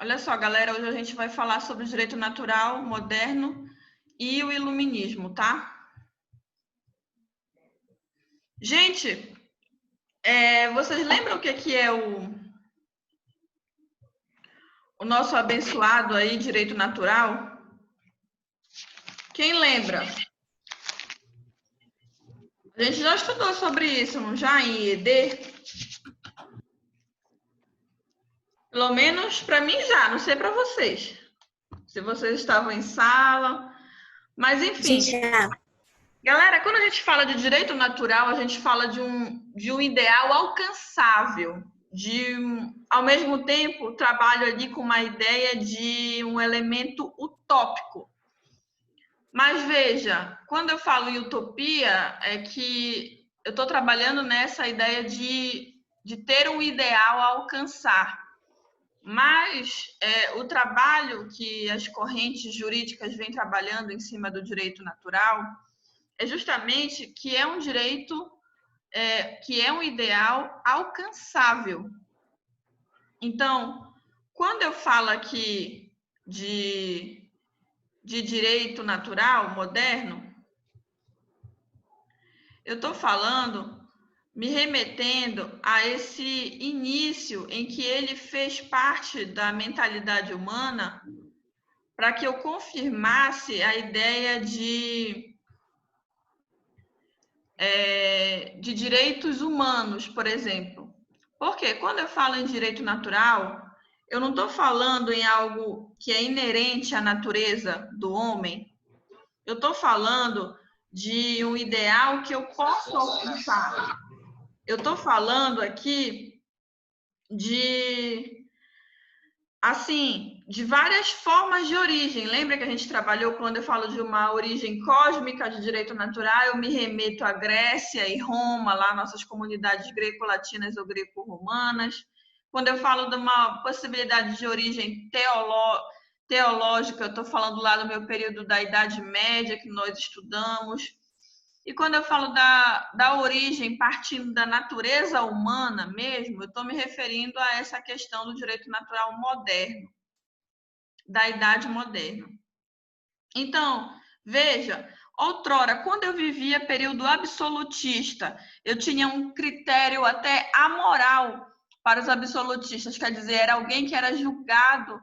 Olha só, galera, hoje a gente vai falar sobre o direito natural, moderno e o iluminismo, tá? Gente, vocês lembram o que é o nosso abençoado aí, direito natural? Quem lembra? A gente já estudou sobre isso, não já, em ED? Pelo menos para mim já, não sei para vocês. Se vocês estavam em sala. Mas, enfim. Galera, quando a gente fala de direito natural, a gente fala de um ideal alcançável, ao mesmo tempo, trabalho ali com uma ideia de um elemento utópico. Mas veja, quando eu falo em utopia, é que eu estou trabalhando nessa ideia de ter um ideal a alcançar. Mas o trabalho que as correntes jurídicas vêm trabalhando em cima do direito natural é justamente que é um direito, que é um ideal alcançável. Então, quando eu falo aqui de direito natural moderno, eu estou falando, me remetendo a esse início em que ele fez parte da mentalidade humana para que eu confirmasse a ideia de direitos humanos, por exemplo. Porque quando eu falo em direito natural, eu não estou falando em algo que é inerente à natureza do homem. Eu estou falando de um ideal que eu posso alcançar. Eu estou falando aqui de várias formas de origem. Lembra que a gente trabalhou quando eu falo de uma origem cósmica de direito natural, eu me remeto à Grécia e Roma, lá nossas comunidades greco-latinas ou greco-romanas. Quando eu falo de uma possibilidade de origem teológica, eu estou falando lá do meu período da Idade Média, que nós estudamos. E quando eu falo da origem partindo da natureza humana mesmo, eu estou me referindo a essa questão do direito natural moderno, da idade moderna. Então, veja, outrora, quando eu vivia período absolutista, eu tinha um critério até amoral para os absolutistas, quer dizer, era alguém que era julgado,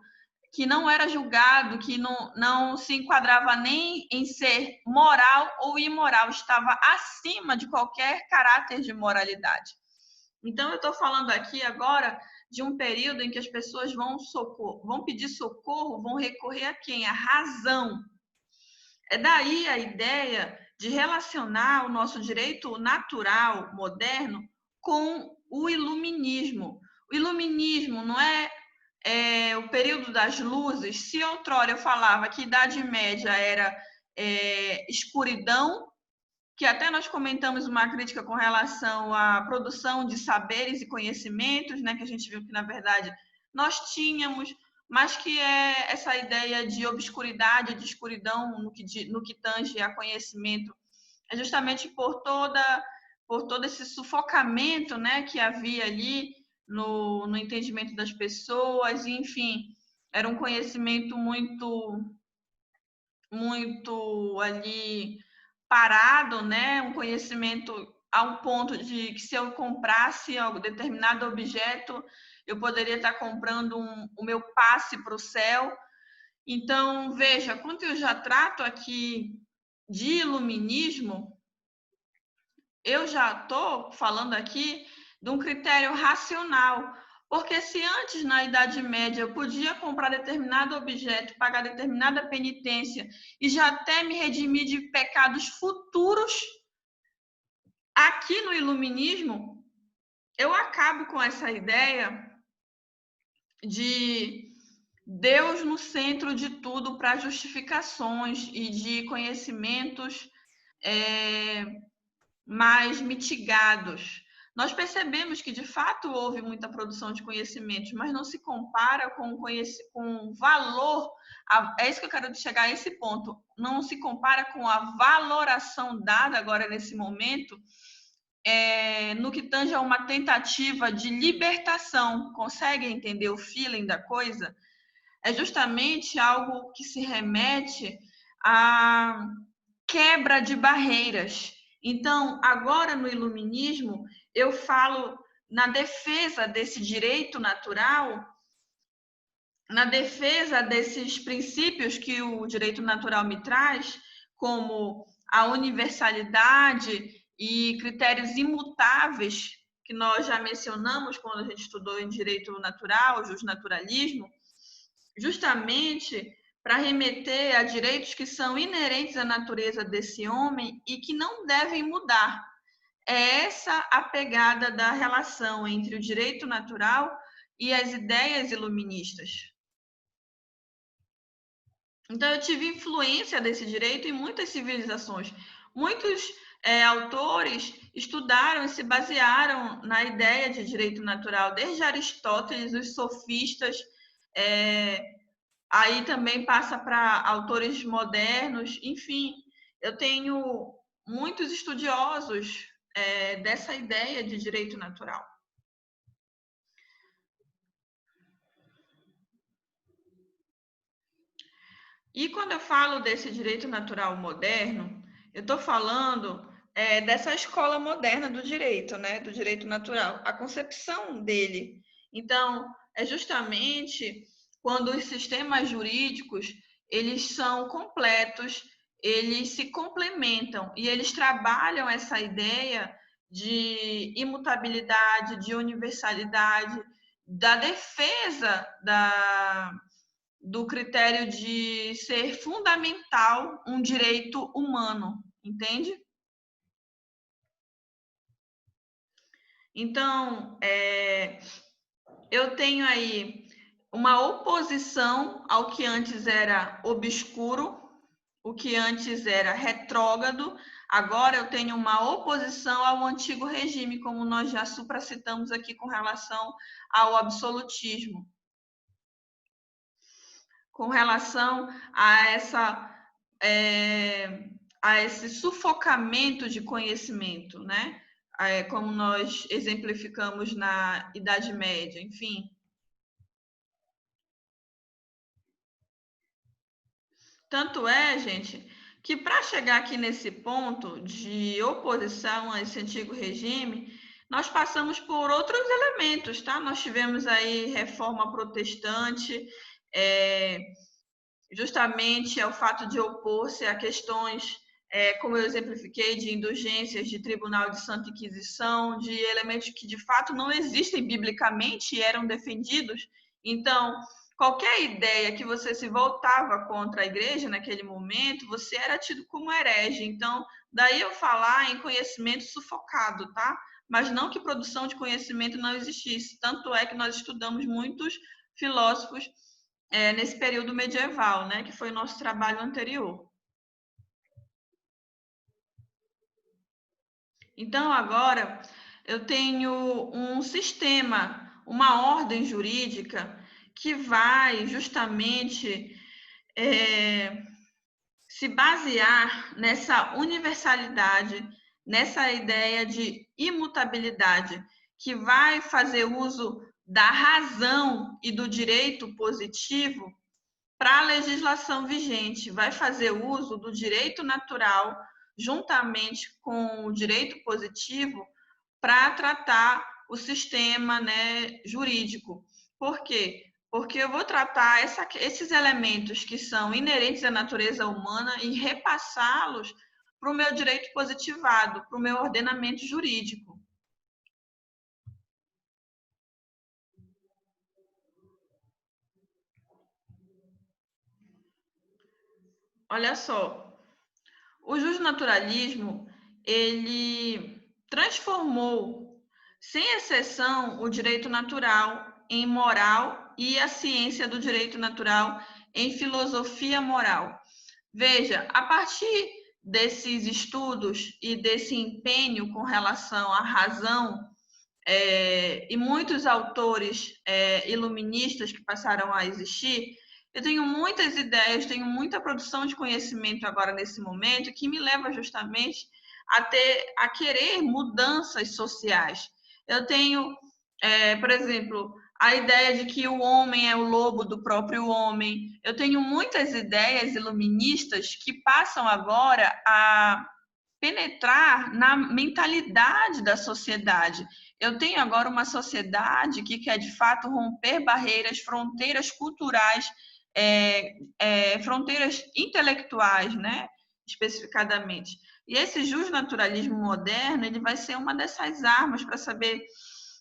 que não era julgado, que não se enquadrava nem em ser moral ou imoral, estava acima de qualquer caráter de moralidade. Então, eu estou falando aqui agora de um período em que as pessoas vão pedir socorro, vão recorrer a quem? A razão. É daí a ideia de relacionar o nosso direito natural moderno com o iluminismo. O iluminismo não é o período das luzes. Se outrora eu falava que Idade Média era escuridão, que até nós comentamos uma crítica com relação à produção de saberes e conhecimentos, né, que a gente viu que, na verdade, nós tínhamos, mas que é essa ideia de obscuridade, de escuridão no que tange a conhecimento, é justamente por todo esse sufocamento, né, que havia ali no entendimento das pessoas, e, enfim, era um conhecimento muito ali parado, né? Um conhecimento a um ponto de que se eu comprasse algo, determinado objeto, eu poderia estar comprando o meu passe para o céu. Então, veja, quando eu já trato aqui de iluminismo, eu já estou falando aqui de um critério racional. Porque se antes, na Idade Média, eu podia comprar determinado objeto, pagar determinada penitência e já até me redimir de pecados futuros, aqui no iluminismo, eu acabo com essa ideia de Deus no centro de tudo para justificações e de conhecimentos mais mitigados. Nós percebemos que, de fato, houve muita produção de conhecimentos, mas não se compara com o valor, é isso que eu quero chegar a esse ponto, não se compara com a valoração dada agora nesse momento, no que tange a uma tentativa de libertação. Consegue entender o feeling da coisa? é justamente algo que se remete à quebra de barreiras. Então, agora no iluminismo, eu falo na defesa desse direito natural, na defesa desses princípios que o direito natural me traz, como a universalidade e critérios imutáveis, que nós já mencionamos quando a gente estudou em direito natural, justnaturalismo, justamente para remeter a direitos que são inerentes à natureza desse homem e que não devem mudar. É essa a pegada da relação entre o direito natural e as ideias iluministas. Então, eu tive influência desse direito em muitas civilizações. Muitos autores estudaram e se basearam na ideia de direito natural, desde Aristóteles, os sofistas, aí também passa para autores modernos, enfim, eu tenho muitos estudiosos dessa ideia de direito natural. E quando eu falo desse direito natural moderno, eu estou falando dessa escola moderna do direito, né? Do direito natural, a concepção dele. Então, é justamente quando os sistemas jurídicos eles são completos, eles se complementam e eles trabalham essa ideia de imutabilidade, de universalidade, da defesa do critério de ser fundamental um direito humano, entende? Então, eu tenho aí uma oposição ao que antes era obscuro, o que antes era retrógrado, agora eu tenho uma oposição ao antigo regime, como nós já supracitamos aqui com relação ao absolutismo. Com relação a esse sufocamento de conhecimento, né? Como nós exemplificamos na Idade Média, enfim. Tanto é, gente, que para chegar aqui nesse ponto de oposição a esse antigo regime, nós passamos por outros elementos, tá? Nós tivemos aí reforma protestante, justamente é o fato de opor-se a questões, como eu exemplifiquei, de indulgências, de tribunal de Santa Inquisição, de elementos que de fato não existem biblicamente e eram defendidos. Então, qualquer ideia que você se voltava contra a igreja naquele momento, você era tido como herege. Então, daí eu falar em conhecimento sufocado, tá? Mas não que produção de conhecimento não existisse. Tanto é que nós estudamos muitos filósofos nesse período medieval, né, que foi o nosso trabalho anterior. Então, agora, eu tenho um sistema, uma ordem jurídica que vai justamente se basear nessa universalidade, nessa ideia de imutabilidade, que vai fazer uso da razão e do direito positivo para a legislação vigente, vai fazer uso do direito natural juntamente com o direito positivo para tratar o sistema, né, jurídico. Por quê? Porque eu vou tratar esses elementos que são inerentes à natureza humana e repassá-los para o meu direito positivado, para o meu ordenamento jurídico. Olha só, o justnaturalismo, ele transformou, sem exceção, o direito natural em moral e a ciência do direito natural em filosofia moral. Veja, a partir desses estudos e desse empenho com relação à razão, e muitos autores iluministas que passaram a existir, eu tenho muitas ideias, tenho muita produção de conhecimento agora nesse momento que me leva justamente a querer mudanças sociais. Eu tenho, por exemplo, a ideia de que o homem é o lobo do próprio homem. Eu tenho muitas ideias iluministas que passam agora a penetrar na mentalidade da sociedade. Eu tenho agora uma sociedade que quer, de fato, romper barreiras, fronteiras culturais, fronteiras intelectuais, né? Especificadamente. E esse justnaturalismo moderno, ele vai ser uma dessas armas para saber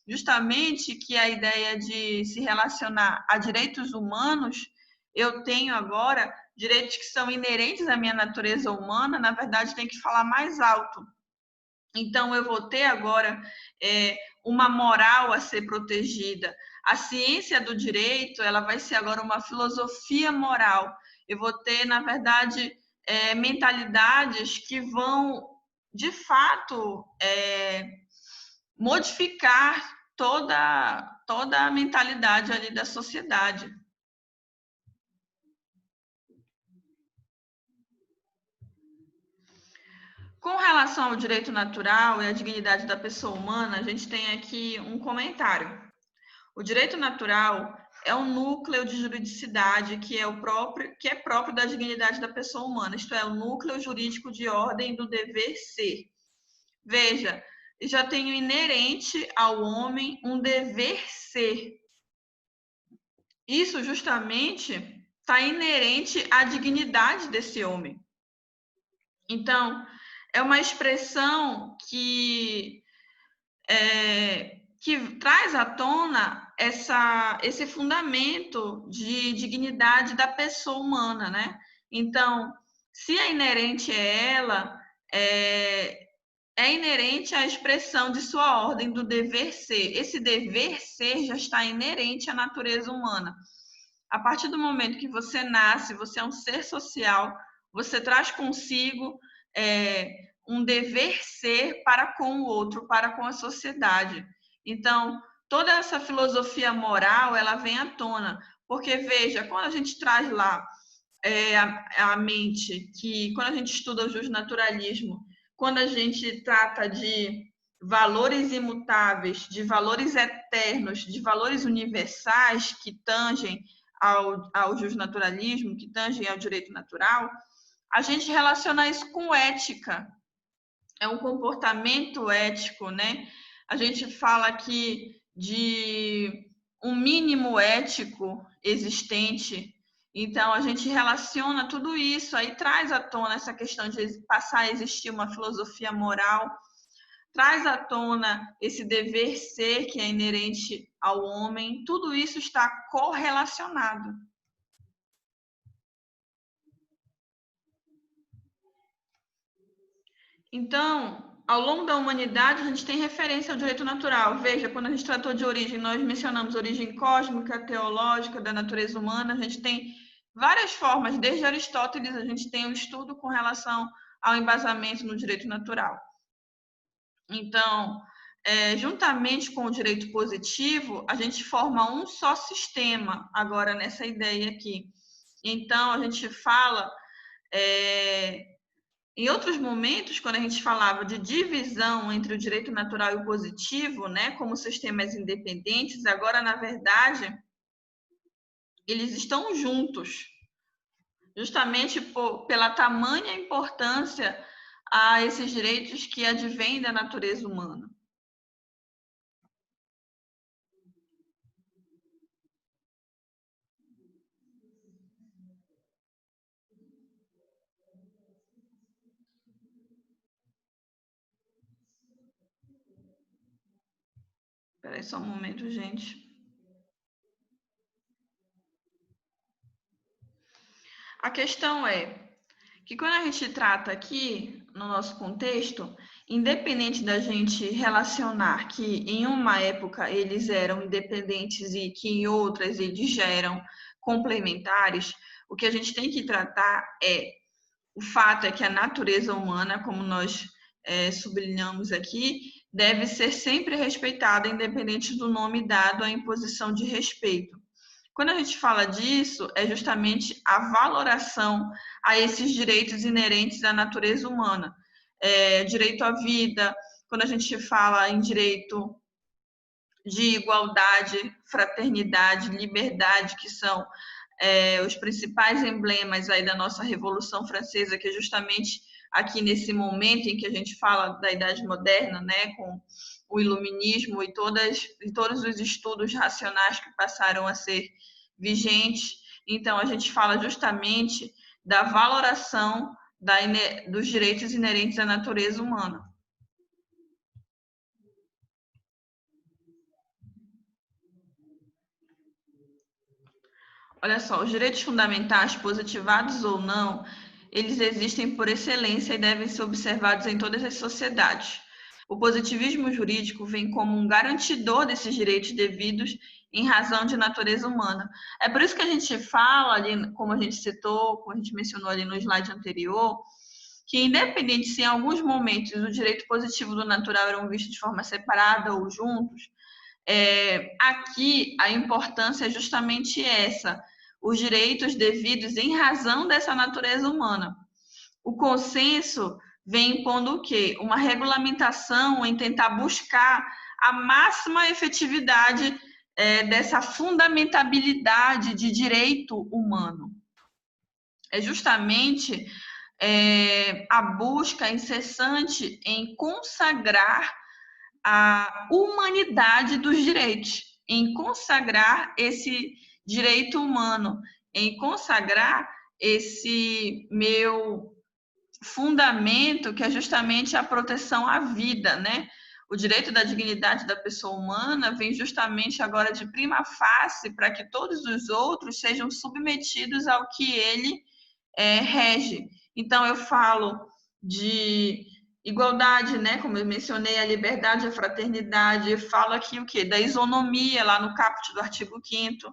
justamente que a ideia de se relacionar a direitos humanos, eu tenho agora direitos que são inerentes à minha natureza humana, na verdade, tem que falar mais alto. Então, eu vou ter agora uma moral a ser protegida. A ciência do direito, ela vai ser agora uma filosofia moral. Eu vou ter, na verdade, mentalidades que vão, de fato, modificar toda a mentalidade ali da sociedade. Com relação ao direito natural e à dignidade da pessoa humana, a gente tem aqui um comentário. O direito natural é um núcleo de juridicidade que é próprio da dignidade da pessoa humana, isto é, o núcleo jurídico de ordem do dever ser. Veja, já tenho inerente ao homem um dever ser. Isso justamente está inerente à dignidade desse homem. Então, é uma expressão que traz à tona esse fundamento de dignidade da pessoa humana, né? Então, se é inerente a ela, é inerente à expressão de sua ordem do dever ser. Esse dever ser já está inerente à natureza humana. A partir do momento que você nasce, você é um ser social, você traz consigo um dever ser para com o outro, para com a sociedade. Então, toda essa filosofia moral, ela vem à tona. Porque, veja, quando a gente traz lá a mente, que quando a gente estuda o justnaturalismo, quando a gente trata de valores imutáveis, de valores eternos, de valores universais que tangem ao justnaturalismo, que tangem ao direito natural, a gente relaciona isso com ética. É um comportamento ético, né? A gente fala aqui de um mínimo ético existente. Então, a gente relaciona tudo isso, aí traz à tona essa questão de passar a existir uma filosofia moral, traz à tona esse dever ser que é inerente ao homem, tudo isso está correlacionado. Então, ao longo da humanidade, a gente tem referência ao direito natural. Veja, quando a gente tratou de origem, nós mencionamos origem cósmica, teológica, da natureza humana. A gente tem várias formas, desde Aristóteles, a gente tem um estudo com relação ao embasamento no direito natural. Então, juntamente com o direito positivo, a gente forma um só sistema, agora nessa ideia aqui. Então, a gente fala em outros momentos, quando a gente falava de divisão entre o direito natural e o positivo, né, como sistemas independentes, agora, na verdade, eles estão juntos, justamente pela tamanha importância a esses direitos que advêm da natureza humana. Espera aí só um momento, gente. A questão é que quando a gente trata aqui, no nosso contexto, independente da gente relacionar que em uma época eles eram independentes e que em outras eles já eram complementares, o que a gente tem que tratar o fato é que a natureza humana, como nós sublinhamos aqui, deve ser sempre respeitada, independente do nome dado à imposição de respeito. Quando a gente fala disso, é justamente a valoração a esses direitos inerentes à natureza humana. Direito à vida, quando a gente fala em direito de igualdade, fraternidade, liberdade, que são os principais emblemas aí da nossa Revolução Francesa, que é justamente aqui nesse momento em que a gente fala da Idade Moderna, né, com o Iluminismo e todos os estudos racionais que passaram a ser vigentes. Então, a gente fala justamente da valoração dos direitos inerentes à natureza humana. Olha só, os direitos fundamentais, positivados ou não, eles existem por excelência e devem ser observados em todas as sociedades. O positivismo jurídico vem como um garantidor desses direitos devidos em razão de natureza humana. É por isso que a gente fala ali, como a gente citou, como a gente mencionou ali no slide anterior, que independente se em alguns momentos o direito positivo do natural eram vistos de forma separada ou juntos, aqui a importância é justamente essa, os direitos devidos em razão dessa natureza humana. O consenso vem impondo o quê? Uma regulamentação em tentar buscar a máxima efetividade dessa fundamentabilidade de direito humano. É justamente a busca incessante em consagrar a humanidade dos direitos, em consagrar esse direito humano, em consagrar esse meu fundamento, que é justamente a proteção à vida, né? O direito da dignidade da pessoa humana vem justamente agora de prima facie para que todos os outros sejam submetidos ao que ele rege. Então, eu falo de igualdade, né? Como eu mencionei, a liberdade, a fraternidade. Eu falo aqui o quê? Da isonomia, lá no caput do artigo 5º.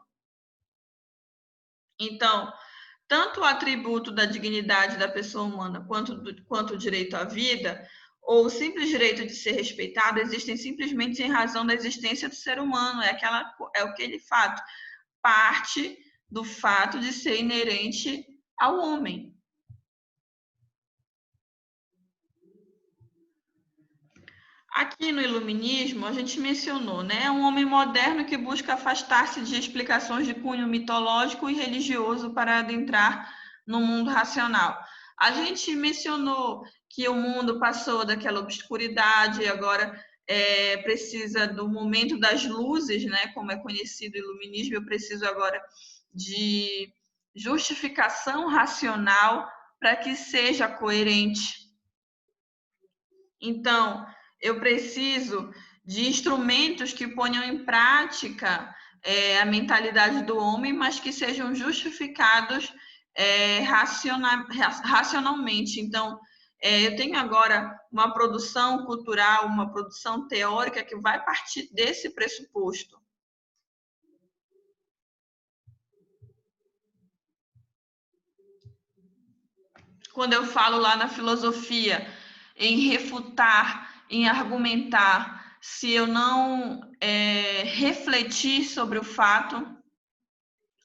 Então, tanto o atributo da dignidade da pessoa humana quanto o direito à vida, ou o simples direito de ser respeitado, existem simplesmente em razão da existência do ser humano. É aquele fato, parte do fato de ser inerente ao homem. Aqui no Iluminismo, a gente mencionou, né? Um homem moderno que busca afastar-se de explicações de cunho mitológico e religioso para adentrar no mundo racional. A gente mencionou que o mundo passou daquela obscuridade e agora precisa do momento das luzes, né? Como é conhecido o Iluminismo, eu preciso agora de justificação racional para que seja coerente. Então, eu preciso de instrumentos que ponham em prática a mentalidade do homem, mas que sejam justificados racionalmente. Então, eu tenho agora uma produção cultural, uma produção teórica que vai partir desse pressuposto. Quando eu falo lá na filosofia em refutar, em argumentar, se eu não refletir sobre o fato,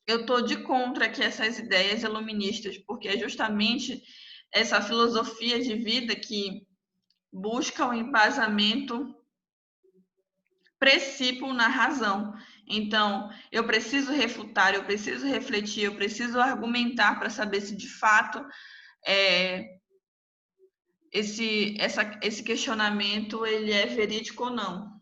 eu estou de contra que essas ideias iluministas, porque é justamente essa filosofia de vida que busca o embasamento princípio na razão. Então, eu preciso refutar, eu preciso refletir, eu preciso argumentar para saber se de fato esse questionamento ele é verídico ou não.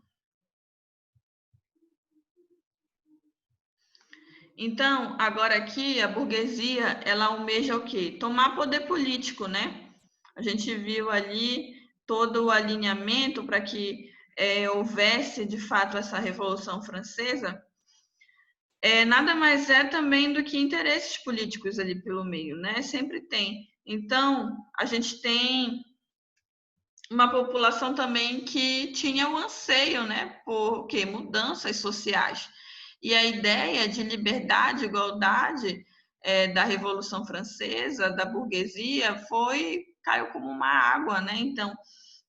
Então, agora aqui a burguesia, ela almeja o quê? Tomar poder político, né? A gente viu ali todo o alinhamento para que houvesse de fato essa Revolução Francesa. Nada mais é também do que interesses políticos ali pelo meio, né? Sempre tem. Então, a gente tem uma população também que tinha o anseio, né, por quê? Mudanças sociais. E a ideia de liberdade, igualdade da Revolução Francesa, da burguesia, caiu como uma água, né? Então,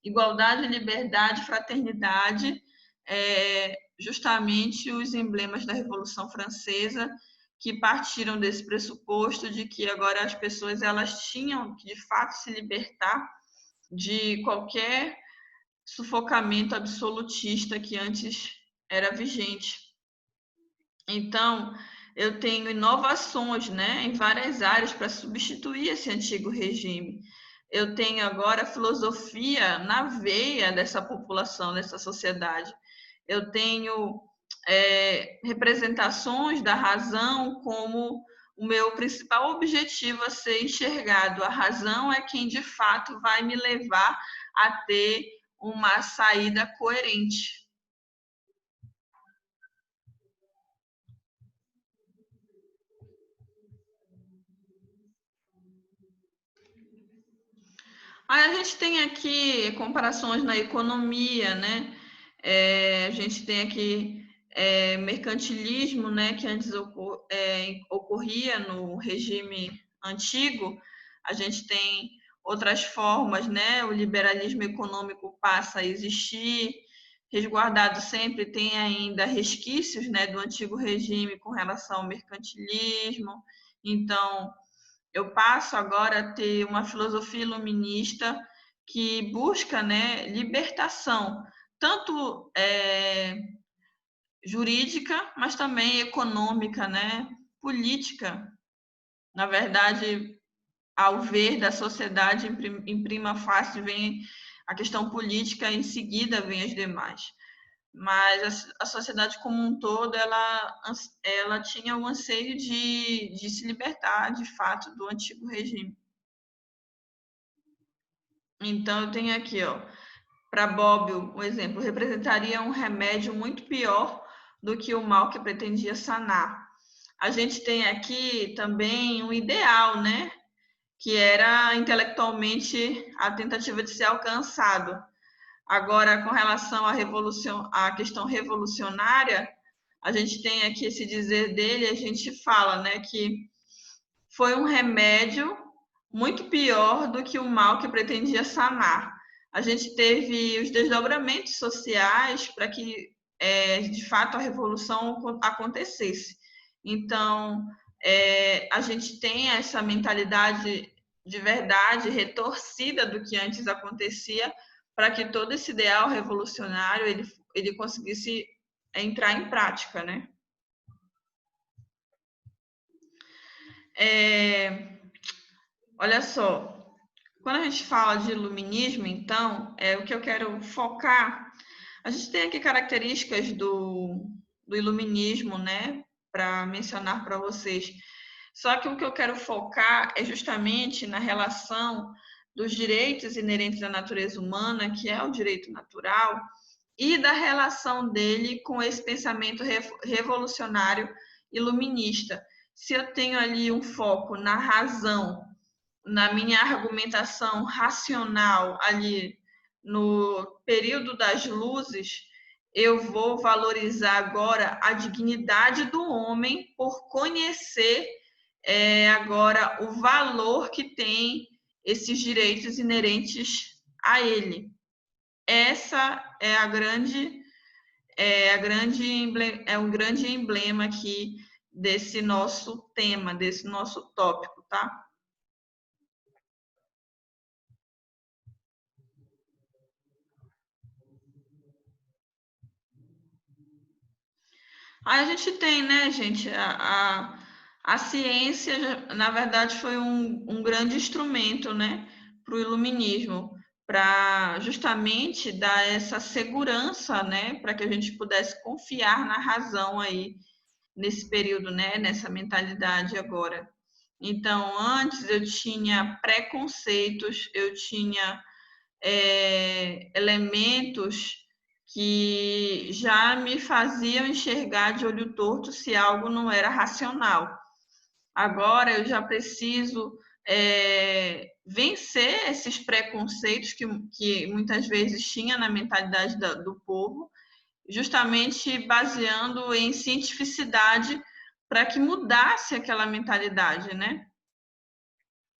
igualdade, liberdade, fraternidade, justamente os emblemas da Revolução Francesa que partiram desse pressuposto de que agora as pessoas elas tinham que de fato se libertar de qualquer sufocamento absolutista que antes era vigente. Então, eu tenho inovações, né, em várias áreas para substituir esse antigo regime. Eu tenho agora filosofia na veia dessa população, dessa sociedade. Eu tenho representações da razão como o meu principal objetivo a ser enxergado. A razão é quem de fato vai me levar a ter uma saída coerente. Aí a gente tem aqui comparações na economia, né? A gente tem aqui mercantilismo, né? Que antes ocorria no regime antigo. A gente tem outras formas, né? O liberalismo econômico passa a existir, resguardado sempre tem ainda resquícios, né? Do antigo regime com relação ao mercantilismo. Então, eu passo agora a ter uma filosofia iluminista que busca, né, libertação, tanto jurídica, mas também econômica, né, política. Na verdade, ao ver da sociedade em prima facie vem a questão política, em seguida vem as demais. Mas a sociedade como um todo, ela tinha o anseio de se libertar, de fato, do antigo regime. Então, eu tenho aqui, ó, para Bobbio, um exemplo, representaria um remédio muito pior do que o mal que pretendia sanar. A gente tem aqui também um ideal, né? Que era intelectualmente a tentativa de ser alcançado. Agora, com relação à questão revolucionária, a gente tem aqui esse dizer dele, a gente fala, né, que foi um remédio muito pior do que o mal que pretendia sanar. A gente teve os desdobramentos sociais para que, de fato, a revolução acontecesse. Então, a gente tem essa mentalidade de verdade retorcida do que antes acontecia para que todo esse ideal revolucionário ele conseguisse entrar em prática, né? Olha só, quando a gente fala de iluminismo, então, o que eu quero focar, a gente tem aqui características do iluminismo, né, para mencionar para vocês. Só que o que eu quero focar é justamente na relação dos direitos inerentes à natureza humana, que é o direito natural, e da relação dele com esse pensamento revolucionário iluminista. Se eu tenho ali um foco na razão, na minha argumentação racional ali no período das luzes, eu vou valorizar agora a dignidade do homem por conhecer agora o valor que tem esses direitos inerentes a ele. Essa é o grande emblema aqui desse nosso tema, desse nosso tópico, tá? Aí a gente tem, né, gente, a ciência, na verdade, foi um grande instrumento, né, para o iluminismo, para justamente dar essa segurança, né, para que a gente pudesse confiar na razão aí nesse período, né, nessa mentalidade agora. Então, antes eu tinha preconceitos, eu tinha elementos que já me faziam enxergar de olho torto se algo não era racional. Agora eu já preciso vencer esses preconceitos que muitas vezes tinha na mentalidade do povo, justamente baseando em cientificidade para que mudasse aquela mentalidade, né?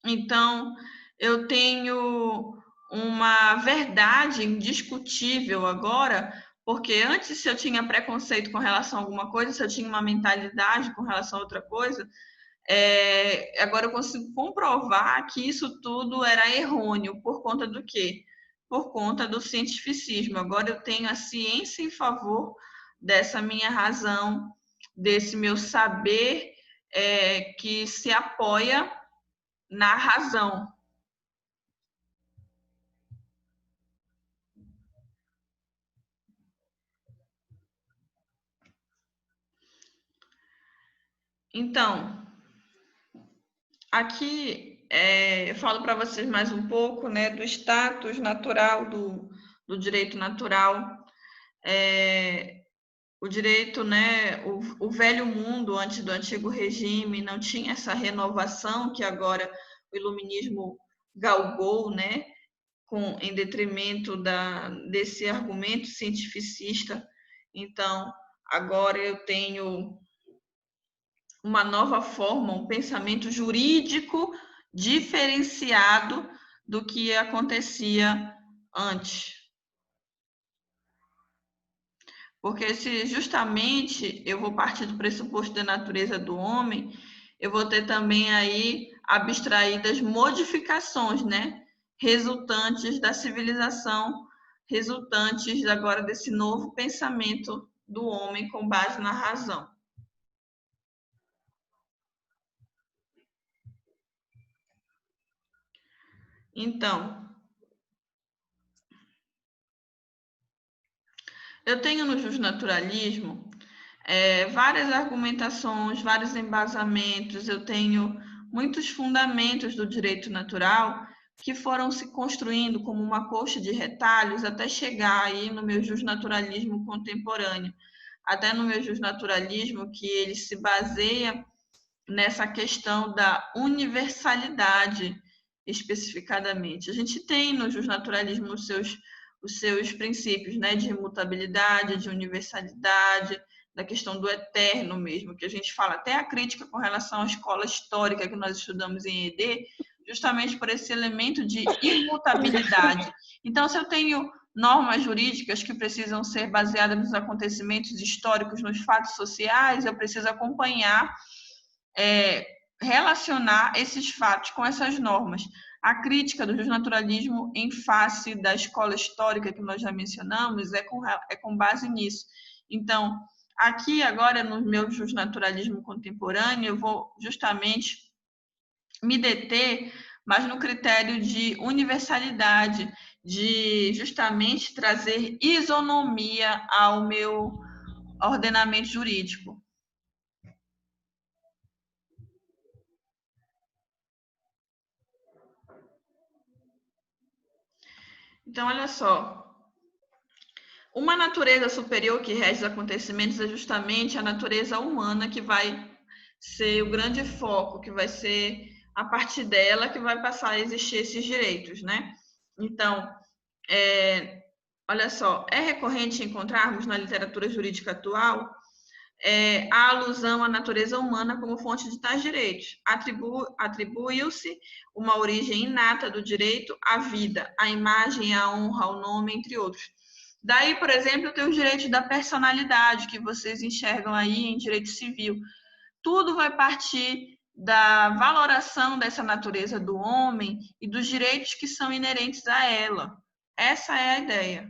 Então, eu tenho uma verdade indiscutível agora, porque antes, se eu tinha preconceito com relação a alguma coisa, se eu tinha uma mentalidade com relação a outra coisa, agora eu consigo comprovar que isso tudo era errôneo. Por conta do quê? Por conta do cientificismo. Agora eu tenho a ciência em favor dessa minha razão, desse meu saber que se apoia na razão. Então, aqui eu falo para vocês mais um pouco, né, do status natural do direito natural. O direito, né, o velho mundo antes do antigo regime não tinha essa renovação que agora o iluminismo galgou, né, em detrimento desse argumento cientificista. Então, agora eu tenho uma nova forma, um pensamento jurídico diferenciado do que acontecia antes. Porque se justamente eu vou partir do pressuposto da natureza do homem, eu vou ter também aí abstraídas modificações, né? Resultantes da civilização, resultantes agora desse novo pensamento do homem com base na razão. Então, eu tenho no justnaturalismo várias argumentações, vários embasamentos, eu tenho muitos fundamentos do direito natural que foram se construindo como uma coxa de retalhos até chegar aí no meu justnaturalismo contemporâneo, até no meu justnaturalismo que ele se baseia nessa questão da universalidade especificadamente. A gente tem no justnaturalismo os seus princípios, né, de imutabilidade, de universalidade, da questão do eterno mesmo, que a gente fala até a crítica com relação à escola histórica que nós estudamos em ED, justamente por esse elemento de imutabilidade. Então, se eu tenho normas jurídicas que precisam ser baseadas nos acontecimentos históricos, nos fatos sociais, eu preciso acompanhar, relacionar esses fatos com essas normas. A crítica do justnaturalismo em face da escola histórica que nós já mencionamos é com base nisso. Então, aqui agora no meu justnaturalismo contemporâneo, eu vou justamente me deter mas no critério de universalidade, de justamente trazer isonomia ao meu ordenamento jurídico. Então, olha só, uma natureza superior que rege os acontecimentos é justamente a natureza humana, que vai ser o grande foco, que vai ser a partir dela que vai passar a existir esses direitos, né? Então, olha só, é recorrente encontrarmos na literatura jurídica atual a alusão à natureza humana como fonte de tais direitos. Atribuiu-se uma origem inata do direito à vida, à imagem, à honra, ao nome, entre outros. Daí, por exemplo, tem os direitos da personalidade, que vocês enxergam aí em direito civil. Tudo vai partir da valoração dessa natureza do homem e dos direitos que são inerentes a ela. Essa é a ideia.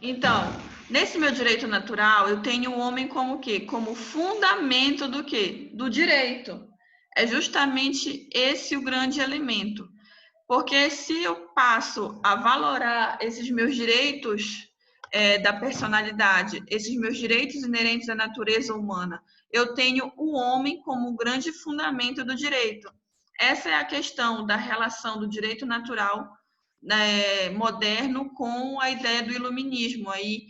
Então, nesse meu direito natural, eu tenho o homem como o quê? Como fundamento do quê? Do direito. É justamente esse o grande elemento. Porque se eu passo a valorar esses meus direitos da personalidade, esses meus direitos inerentes à natureza humana, eu tenho o homem como o grande fundamento do direito. Essa é a questão da relação do direito natural, né, moderno com a ideia do iluminismo, aí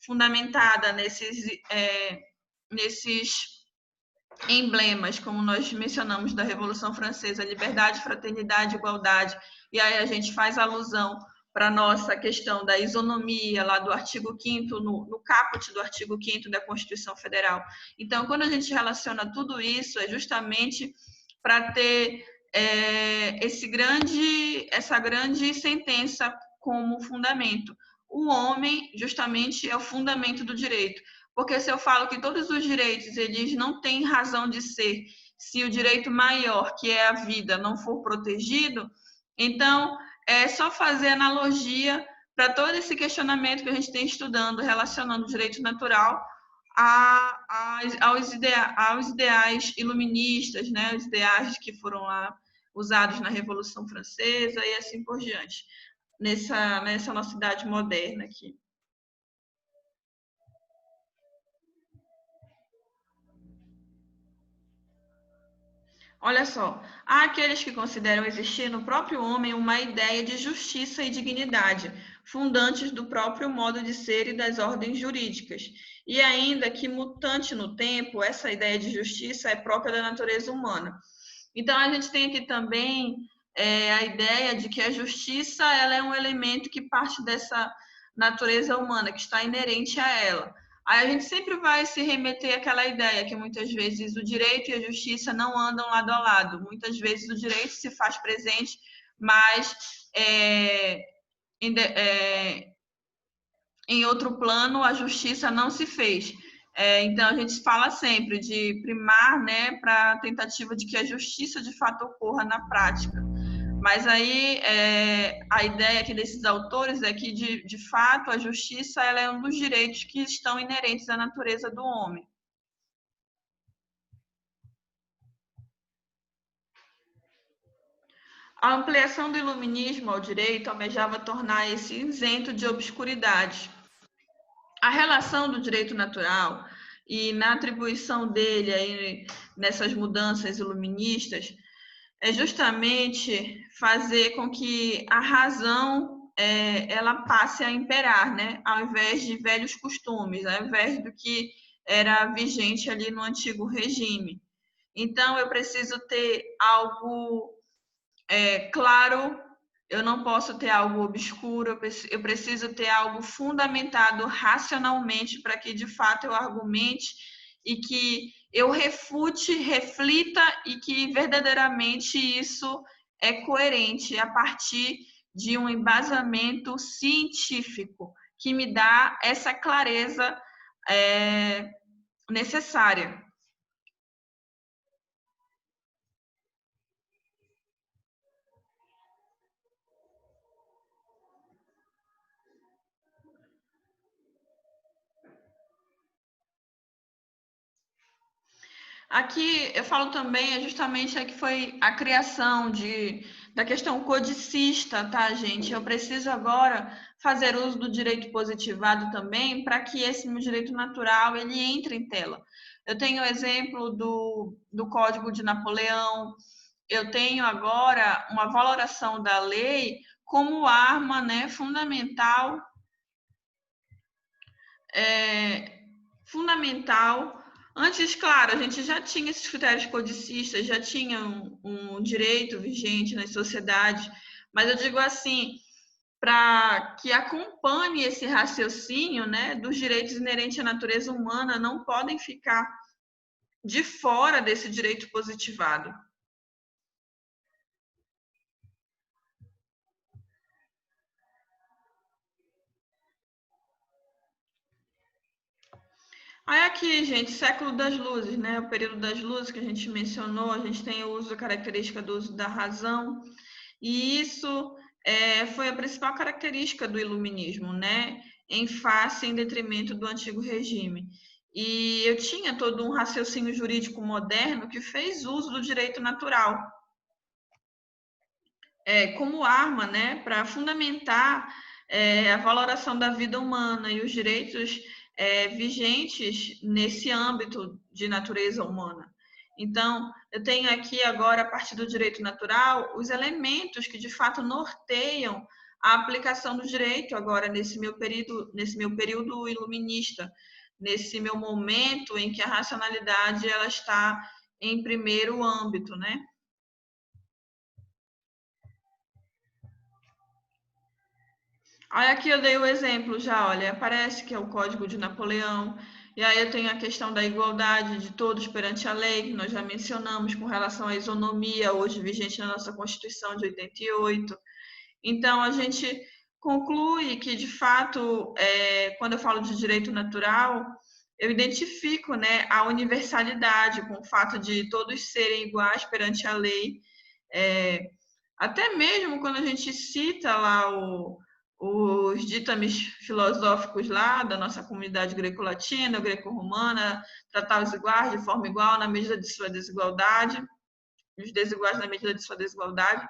fundamentada nesses emblemas, como nós mencionamos da Revolução Francesa, liberdade, fraternidade, igualdade, e aí a gente faz alusão para a nossa questão da isonomia, lá do artigo 5º, no caput do artigo 5º da Constituição Federal. Então, quando a gente relaciona tudo isso, é justamente para ter essa grande sentença como fundamento. O homem, justamente, é o fundamento do direito. Porque se eu falo que todos os direitos eles não têm razão de ser, se o direito maior, que é a vida, não for protegido, então é só fazer analogia para todo esse questionamento que a gente tem estudando, relacionando o direito natural aos ideais iluministas, né? Os ideais que foram lá usados na Revolução Francesa e assim por diante, nessa nossa idade moderna aqui. Olha só, há aqueles que consideram existir no próprio homem uma ideia de justiça e dignidade, fundantes do próprio modo de ser e das ordens jurídicas. E ainda que mutante no tempo, essa ideia de justiça é própria da natureza humana. Então, a gente tem aqui também a ideia de que a justiça ela é um elemento que parte dessa natureza humana, que está inerente a ela. Aí a gente sempre vai se remeter àquela ideia que muitas vezes o direito e a justiça não andam lado a lado. Muitas vezes o direito se faz presente, mas em outro plano a justiça não se fez. Então a gente fala sempre de primar, né, para a tentativa de que a justiça de fato ocorra na prática. Mas aí a ideia aqui desses autores é que, de fato, a justiça ela é um dos direitos que estão inerentes à natureza do homem. A ampliação do iluminismo ao direito almejava tornar esse isento de obscuridades. A relação do direito natural e na atribuição dele aí, nessas mudanças iluministas é justamente fazer com que a razão ela passe a imperar, né? Ao invés de velhos costumes, ao invés do que era vigente ali no antigo regime. Então, eu preciso ter algo claro, eu não posso ter algo obscuro, eu preciso ter algo fundamentado racionalmente para que, de fato, eu argumente e que eu refute, reflita e que verdadeiramente isso é coerente a partir de um embasamento científico que me dá essa clareza necessária. Aqui eu falo também justamente que foi a criação da questão codicista, tá, gente? Eu preciso agora fazer uso do direito positivado também para que esse meu direito natural ele entre em tela. Eu tenho o exemplo do Código de Napoleão, eu tenho agora uma valoração da lei como arma, né, fundamental, fundamental. Antes, claro, a gente já tinha esses critérios codicistas, já tinha um direito vigente nas sociedades, mas eu digo assim, para que acompanhe esse raciocínio, né, dos direitos inerentes à natureza humana, não podem ficar de fora desse direito positivado. Aí aqui, gente, século das luzes, né? O período das luzes que a gente mencionou, a gente tem o uso, a característica do uso da razão, e isso foi a principal característica do iluminismo, né? Em face, em detrimento do antigo regime. E eu tinha todo um raciocínio jurídico moderno que fez uso do direito natural como arma, né, para fundamentar a valoração da vida humana e os direitos vigentes nesse âmbito de natureza humana. Então, eu tenho aqui agora, a partir do direito natural, os elementos que de fato norteiam a aplicação do direito agora nesse meu período iluminista, nesse meu momento em que a racionalidade ela está em primeiro âmbito, né? Aí aqui eu dei o exemplo já, olha, parece que é o Código de Napoleão, e aí eu tenho a questão da igualdade de todos perante a lei, que nós já mencionamos com relação à isonomia, hoje vigente na nossa Constituição de 88. Então, a gente conclui que, de fato, quando eu falo de direito natural, eu identifico, né, a universalidade com o fato de todos serem iguais perante a lei, é, Até mesmo quando a gente cita lá os ditames filosóficos lá da nossa comunidade greco-latina, greco-romana, tratar os iguais de forma igual na medida de sua desigualdade, os desiguais na medida de sua desigualdade,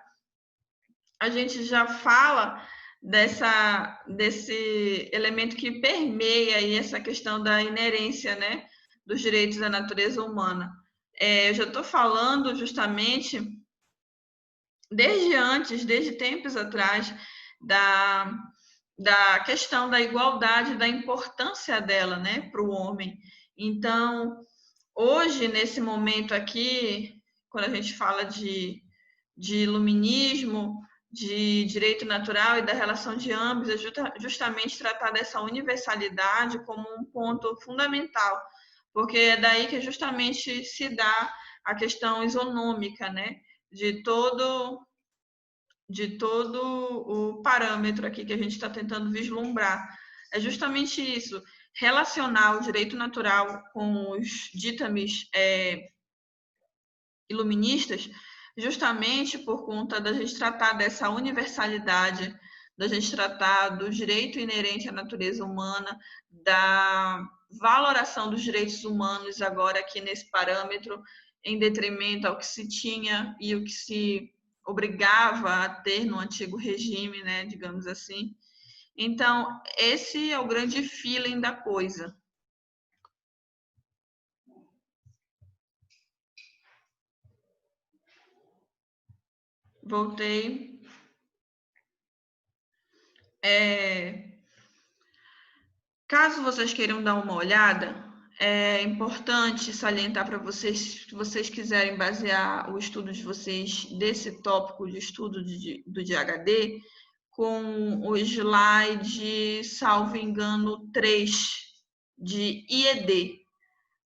a gente já fala desse elemento que permeia aí essa questão da inerência, né, dos direitos da natureza humana. Eu já estou falando justamente desde antes, desde tempos atrás, da questão da igualdade, da importância dela, né, para o homem. Então, hoje, nesse momento aqui, quando a gente fala de iluminismo, de direito natural e da relação de ambos, é justamente tratar dessa universalidade como um ponto fundamental, porque é daí que justamente se dá a questão isonômica, né, de todo o parâmetro aqui que a gente está tentando vislumbrar. É justamente isso, relacionar o direito natural com os ditames iluministas, justamente por conta da gente tratar dessa universalidade, da gente tratar do direito inerente à natureza humana, da valoração dos direitos humanos agora aqui nesse parâmetro, em detrimento ao que se tinha e o que se obrigava a ter no antigo regime, né, digamos assim. Então, esse é o grande feeling da coisa. Voltei. Caso vocês queiram dar uma olhada, é importante salientar para vocês, se vocês quiserem basear o estudo de vocês desse tópico de estudo do DHD, com o slide, salvo engano, 3 de IED,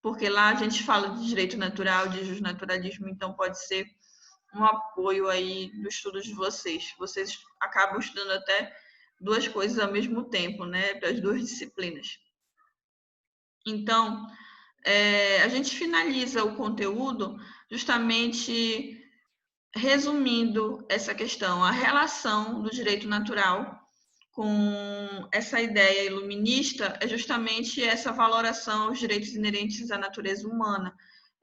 porque lá a gente fala de direito natural, de justnaturalismo, então pode ser um apoio aí no estudo de vocês. Vocês acabam estudando até duas coisas ao mesmo tempo, né, para as duas disciplinas. Então, a gente finaliza o conteúdo justamente resumindo essa questão, a relação do direito natural com essa ideia iluminista é justamente essa valoração aos direitos inerentes à natureza humana,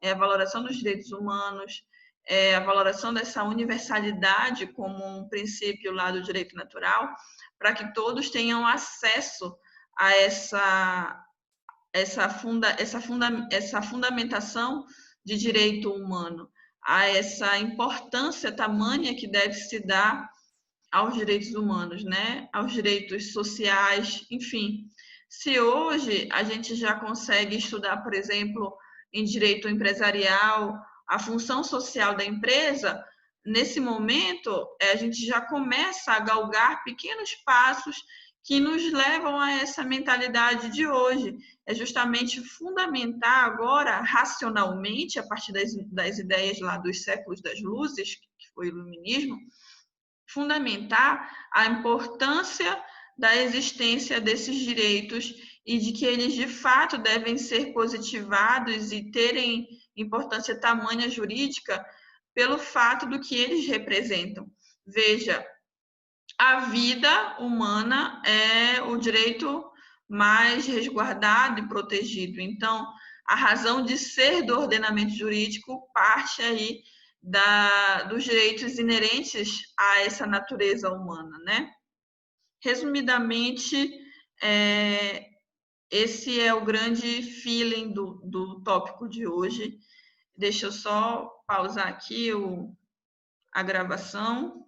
é a valoração dos direitos humanos, é a valoração dessa universalidade como um princípio lá do direito natural, para que todos tenham acesso a essa fundamentação de direito humano, a essa importância tamanha que deve se dar aos direitos humanos, né? Aos direitos sociais, enfim. Se hoje a gente já consegue estudar, por exemplo, em direito empresarial, a função social da empresa, nesse momento a gente já começa a galgar pequenos passos que nos levam a essa mentalidade de hoje. É justamente fundamentar agora, racionalmente, a partir das ideias lá dos séculos das luzes, que foi o iluminismo, fundamentar a importância da existência desses direitos e de que eles, de fato, devem ser positivados e terem importância tamanha jurídica pelo fato do que eles representam. Veja, a vida humana é o direito mais resguardado e protegido. Então, a razão de ser do ordenamento jurídico parte aí dos direitos inerentes a essa natureza humana, né? Resumidamente, esse é o grande feeling do tópico de hoje. Deixa eu só pausar aqui a gravação.